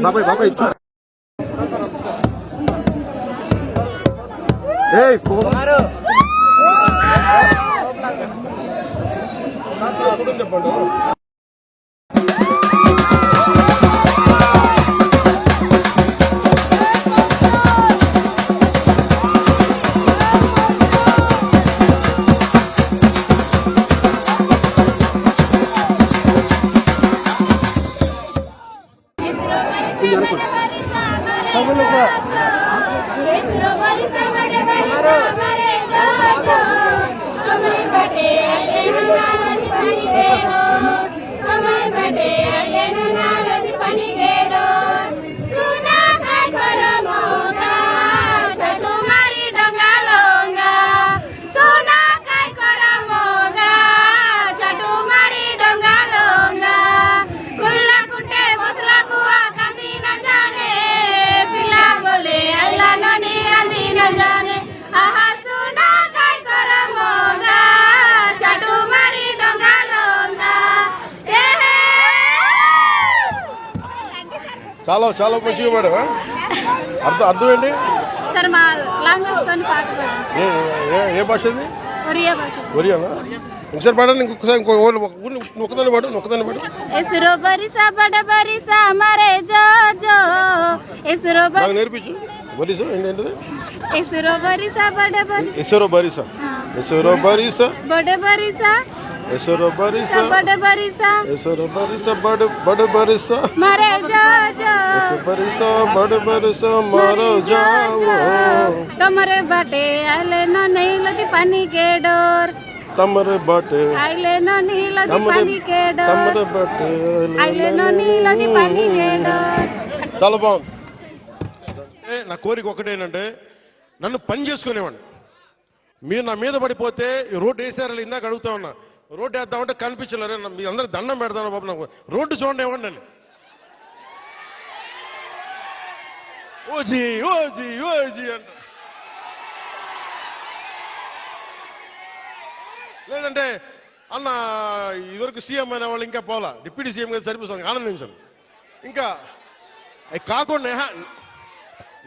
బాబాయ్ బాబాయ్ చెప్పండి. చాలా చాలా మంచిగా పాడావా? అర్థం ఏంటి? ఏ భాష అది? ఒరియానా? ఇంకోసారి పాడండి. ఇంకొకసారి ఒక్కదాన్ని పాడు. నాకు నేర్పించు. బరీసా ఏంటంటే ఎసరో బరీసా Esoro barisa, bada barisa, esoro barisa, bada barisa, mare jaja, esoro barisa, bada barisa, maro jawo. Tamare bate, aile na nahi lati pani ke dor. Tamare bate, aile na nahi lati pani ke dor. Tamare bate, aile na nahi lati pani ke dor. Chalo baam. నా కోరిక ఒకటేనంటే నన్ను పని చేసుకునేవాడిని. మీరు నా మీద పడిపోతే road వేసారు ఇందాక అడుగుతా ఉన్నా. రోడ్డు వేద్దామంటే కనిపించలేరు. మీ అందరూ దండం పెడతాను బాబు. నాకు రోడ్డు చూడండి ఇవ్వండి అని. ఓజీ ఓజీ ఓజీ అంట. లేదంటే అన్న ఇదివరకు సీఎం అయిన వాళ్ళు ఇంకా పోలా, డిప్యూటీ సీఎం గారు సరిపోతాను ఆనందించాను. ఇంకా అవి కాకుండా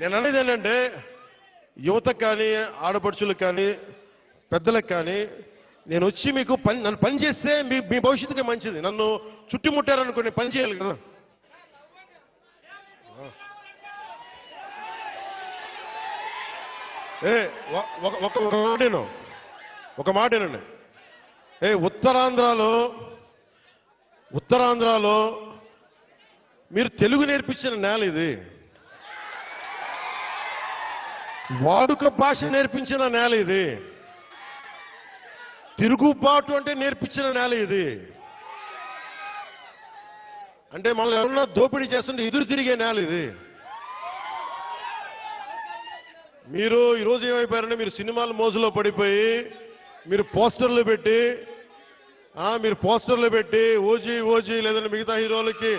నేను అనేది ఏంటంటే యువతకు కానీ ఆడపడుచులకు కానీ పెద్దలకు కానీ నేను వచ్చి మీకు నన్ను పని చేస్తే మీ భవిష్యత్తుకే మంచిది. నన్ను చుట్టుముట్టారనుకోండి పని చేయాలి కదా. ఒక మాటేనండి. ఉత్తరాంధ్రలో మీరు తెలుగు నేర్పించిన నేల ఇది. వాడుక భాష నేర్పించిన నేల ఇది. తిరుగుబాటు అంటే నేర్పించిన నేల ఇది. అంటే మనల్ని ఎవరన్నా దోపిడీ చేస్తుంటే ఎదురు తిరిగే నేల ఇది. మీరు ఈరోజు ఏమైపోయారంటే మీరు సినిమాల మోజులో పడిపోయి మీరు పోస్టర్లు పెట్టి ఓజీ ఓజీ లేదంటే మిగతా హీరోలకి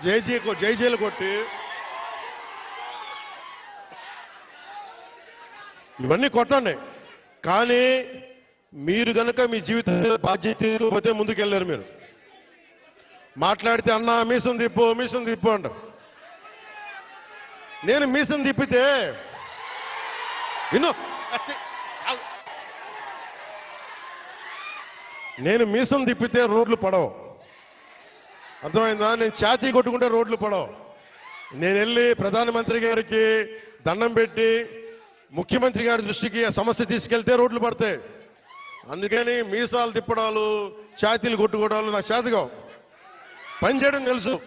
జైజీలు కొట్టి ఇవన్నీ కొట్టండి. కానీ మీరు గనక మీ జీవిత బాధ్యత తీసుకోకపోతే ముందుకెళ్ళారు. మీరు మాట్లాడితే అన్నా మీసం తిప్పు అంటారు. నేను మీసం తిప్పితే నేను మీసం తిప్పితే రోడ్లు పడవు. అర్థమైందా? నేను ఛాతీ కొట్టుకుంటే రోడ్లు పడవు. నేను వెళ్ళి ప్రధానమంత్రి గారికి దండం పెట్టి ముఖ్యమంత్రి గారి దృష్టికి ఆ సమస్య తీసుకెళ్తే రోడ్లు పడతాయి. అందుకని మీసాలు తిప్పడాలు ఛాతీలు కొట్టుకోవడాలు నాకు చేతగా పని చేయడం తెలుసు.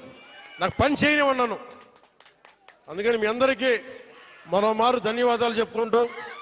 నాకు పని చేయనివన్నాను. అందుకని మీ అందరికీ మరోమారు ధన్యవాదాలు చెప్పుకుంటూ